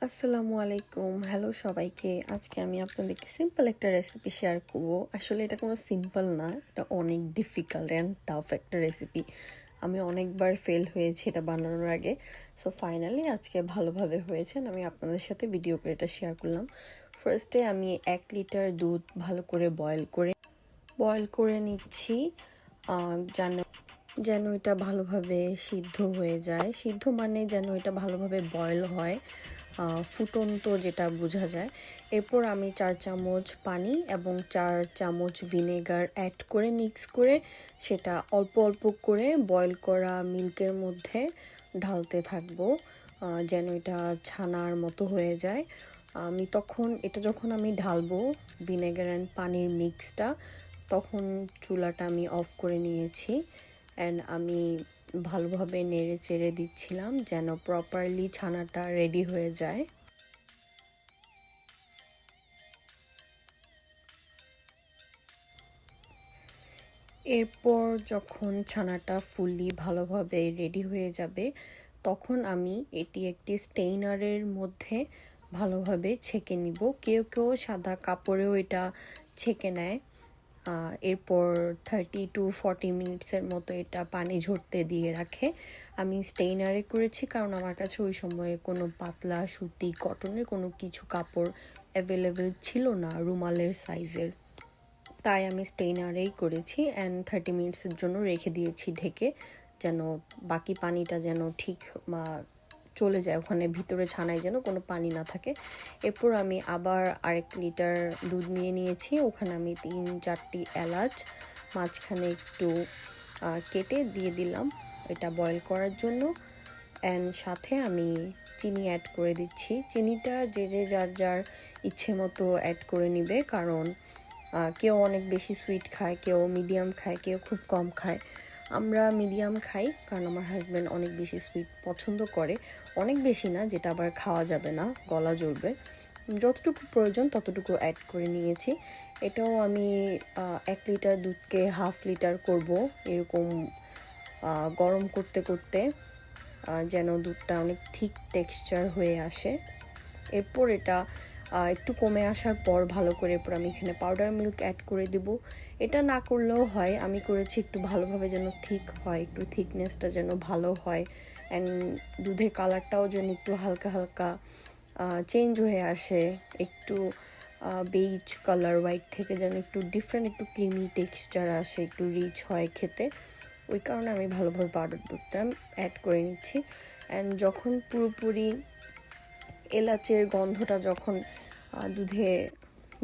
আসসালামু আলাইকুম। হ্যালো সবাইকে। আজকে আমি আপনাদেরকে সিম্পল একটা রেসিপি শেয়ার করব। আসলে এটা কোনো সিম্পল না, এটা অনেক ডিফিকাল্ট অ্যান্ড টাফ একটা রেসিপি। আমি অনেকবার ফেল হয়েছি এটা বানানোর আগে। সো ফাইনালি আজকে ভালোভাবে হয়েছে, আমি আপনাদের সাথে ভিডিও করে এটা শেয়ার করলাম। ফার্স্টে আমি 1 লিটার দুধ ভালো করে বয়েল করে নিচ্ছি, যেন যেন এটা ভালোভাবে সিদ্ধ হয়ে যায়। সিদ্ধ মানে যেন এটা ভালোভাবে বয়েল হয়, ফুটন্ত যেটা বোঝা যায়। এরপর আমি 4 চামচ পানি এবং 4 চামচ ভিনেগার অ্যাড করে মিক্স করে সেটা অল্প অল্প করে বয়েল করা মিল্কের মধ্যে ঢালতে থাকবো, যেন এটা ছানার মতো হয়ে যায়। এটা যখন আমি ঢালবো ভিনেগার অ্যান্ড পানির মিক্সটা, তখন চুলাটা আমি অফ করে নিয়েছি অ্যান্ড আমি ভালোভাবে নেড়ে চেড়ে দিচ্ছিলাম যেন প্রপারলি ছানাটা রেডি হয়ে যায়। এরপর যখন ছানাটা ফুললি ভালোভাবে রেডি হয়ে যাবে, তখন আমি এটি একটি স্টেইনারের মধ্যে ভালোভাবে ছেঁকে নিব। কেউ কেউ সাদা কাপড়েও এটা ছেঁকে নেয়। এরপর 30 to 40 মিনিটসের মতো এটা পানি ঝরতে দিয়ে রাখে। আমি স্টেইনারে করেছি কারণ আমার কাছে ওই সময়ে কোনো পাতলা সুতি কটনের কোনো কিছু কাপড় অ্যাভেলেবেল ছিল না রুমালের সাইজের, তাই আমি স্টেইনারেই করেছি অ্যান্ড 30 মিনিটসের জন্য রেখে দিয়েছি ঢেকে, যেন বাকি পানিটা যেন ঠিক চলে যায় ওখানে ভিতরে, ছানায় যেন কোনো পানি না থাকে। এরপর আমি আবার 1 লিটার দুধ নিয়েছি, ওখানে আমি 3-4টি এলাচ মাঝখানে একটু কেটে দিয়ে দিলাম এটা বয়েল করার জন্য। অ্যান্ড সাথে আমি চিনি অ্যাড করে দিচ্ছি। চিনিটা যে যার যার ইচ্ছে মতো অ্যাড করে নিবে, কারণ কেউ অনেক বেশি সুইট খায়, কেউ মিডিয়াম খায়, কেউ খুব কম খায়। আমরা মিডিয়াম খাই কারণ আমার হাজব্যান্ড অনেক বেশি সুইট পছন্দ করে, অনেক বেশি না যেটা আবার খাওয়া যাবে না, গলা জ্বলবে। যতটুকু প্রয়োজন ততটুকু অ্যাড করে নিয়েছি। এটাও আমি 1 লিটার দুধকে 1/2 লিটার করব এরকম গরম করতে করতে, যেন দুধটা অনেক থিক টেক্সচার হয়ে আসে। এরপর এটা একটু কমে আসার পর ভালো করে এরপর আমি এখানে পাউডার মিল্ক অ্যাড করে দেব। এটা না করলেও হয়, আমি করেছি একটু ভালোভাবে যেন থিক হয়, একটু থিকনেসটা যেন ভালো হয় অ্যান্ড দুধের কালারটাও যেন একটু হালকা হালকা চেঞ্জ হয়ে আসে, একটু বেইজ কালার হোয়াইট থেকে যেন একটু ডিফারেন্ট, একটু ক্রিমি টেক্সচার আসে, একটু রিচ হয় খেতে। ওই কারণে আমি ভালোভাবে পাউডার দুধটা অ্যাড করে নিচ্ছি। অ্যান্ড যখন পুরোপুরি এলাচের গন্ধটা যখন দুধে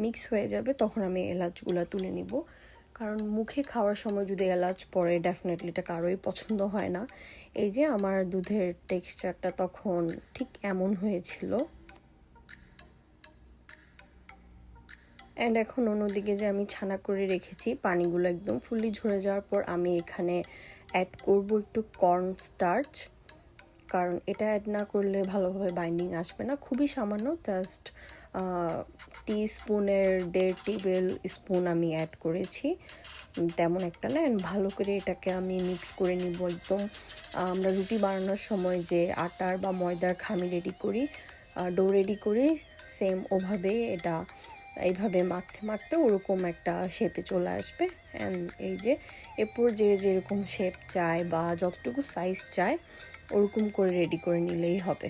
মিক্স হয়ে যাবে, তখন আমি এলাচগুলো তুলে নিব, কারণ মুখে খাওয়ার সময় যদি এলাচ পড়ে ডেফিনেটলি এটা কারোই পছন্দ হয় না। এই যে আমার দুধের টেক্সচারটা তখন ঠিক এমন হয়েছিল। অ্যান্ড এখন অন্যদিকে যে আমি ছানা করে রেখেছি, পানিগুলো একদম ফুললি ঝরে যাওয়ার পর আমি এখানে অ্যাড করব একটু কর্ন স্টার্চ, কারণ এটা অ্যাড না করলে ভালোভাবে বাইন্ডিং আসবে না। খুবই সামান্য, জাস্ট টিস্পুনের 1.5 টেবিল স্পুন আমি অ্যাড করেছি, তেমন একটা না। অ্যান্ড ভালো করে এটাকে আমি মিক্স করে নিব একদম। আমরা রুটি বানানোর সময় যে আটার বা ময়দার খামি রেডি করি, ডো রেডি করি, সেম ওভাবে এটা এইভাবে মাখতে মাখতে ওরকম একটা শেপে চলে আসবে। অ্যান্ড এই যে এরপর যে যেরকম শেপ চায় বা যতটুকু সাইজ চায় ওরকম করে রেডি করে নিলেই হবে।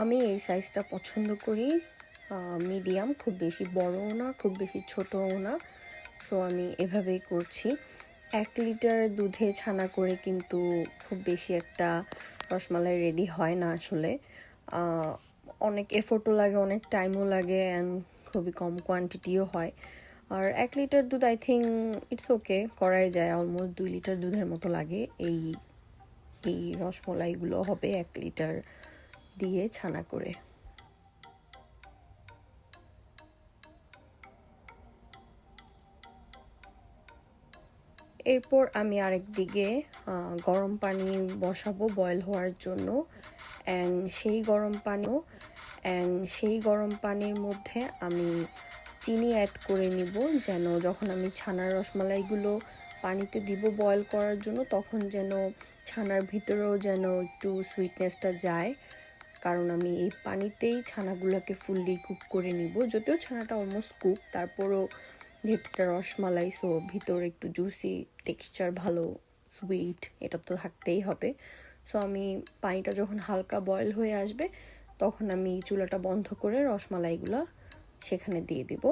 আমি এই সাইজটা পছন্দ করি, মিডিয়াম, খুব বেশি বড়ও না খুব বেশি ছোটও না। সো আমি এভাবেই করছি। 1 লিটার দুধে ছানা করে কিন্তু খুব বেশি একটা রসমালাই রেডি হয় না আসলে। অনেক এফোর্টও লাগে, অনেক টাইমও লাগে অ্যান্ড খুবই কম কোয়ান্টিটিও হয়। আর 1 লিটার দুধ আই থিঙ্ক ইটস ওকে, করাই যায়। অলমোস্ট 2 লিটার দুধের মতো লাগে এই এই রসমলাইগুলো হবে 1 লিটার দিয়ে ছানা করে। এরপর আমি আরেক দিকে গরম পানি বসাবো বয়েল হওয়ার জন্য। সেই গরম পানির মধ্যে আমি চিনি অ্যাড করে নিব, যেন যখন আমি ছানার রসমালাইগুলো পানিতে দিব বয়েল করার জন্য, তখন যেন ছানার ভিতরেও যেন একটু সুইটনেসটা যায়, কারণ আমি এই পানিতেই ছানাগুলোকে ফুললি কুক করে নিব। যদিও ছানাটা অলমোস্ট কুক, তারপরও যেহেতু এটা রসমালাই, সো ভিতরে একটু জুসি টেক্সচার, ভালো সুইট, এটা তো থাকতেই হবে। সো আমি পানিটা যখন হালকা বয়েল হয়ে আসবে, তখন আমি চুলাটা বন্ধ করে রসমালাইগুলো সেখানে দিয়ে দিব।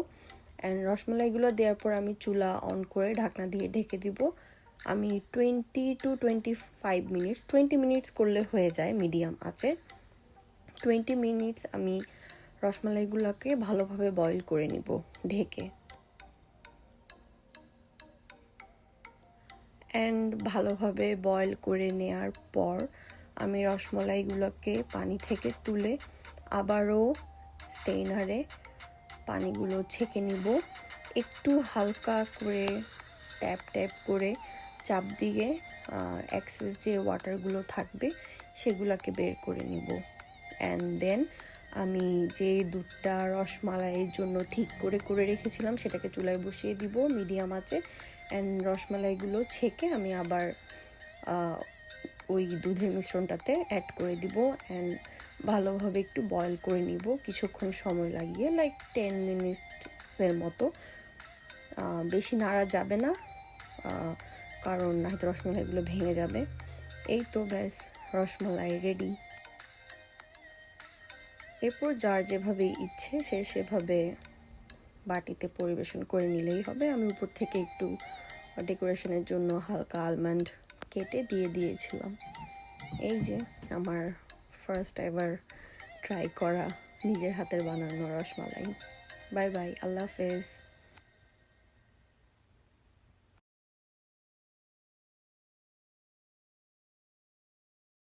অ্যান্ড রসমালাইগুলো দেওয়ার পর আমি চুলা অন করে ঢাকনা দিয়ে ঢেকে দিব। আমি 20 to 25 মিনিটস, 20 মিনিটস করলে হয়ে যায় মিডিয়াম আছে। 20 মিনিটস আমি রসমালাইগুলোকে ভালোভাবে বয়েল করে নিব ঢেকে। অ্যান্ড ভালোভাবে বয়েল করে নেওয়ার পর আমি রসমালাইগুলোকে পানি থেকে তুলে আবারও স্টেইনারে পানিগুলো ছেঁকে নিব। একটু হালকা করে ট্যাপ ট্যাপ করে চাপ দিয়ে এক্সেস যে ওয়াটারগুলো থাকবে সেগুলোকে বের করে নিব। অ্যান্ড দেন আমি যে দুধটা রসমালাইয়ের জন্য ঠিক করে করে রেখেছিলাম সেটাকে চুলায় বসিয়ে দিব মিডিয়াম আঁচে। অ্যান্ড রসমালাইগুলো ছেঁকে আমি আবার ওই দুধের মিশ্রণটাতে অ্যাড করে দিব। অ্যান্ড ভালোভাবে একটু বয়েল করে নিব কিছুক্ষণ সময় লাগিয়ে, লাইক 10 মিনিটের মতো। বেশি নাড়া যাবে না, কারণ হয়তো রসমালাইগুলো ভেঙে যাবে। এই তো ব্যাস, রসমালাই রেডি। এরপর যার যেভাবে ইচ্ছে সে সেভাবে বাটিতে পরিবেশন করে নিলেই হবে। আমি উপর থেকে একটু ডেকোরেশনের জন্য হালকা আলমন্ড কেটে দিয়ে দিয়েছিলাম। এই যে আমার ফার্স্ট এভার ট্রাই করা নিজের হাতের বানানো রসমালাই। বাই বাই, আল্লাহ হাফেজ।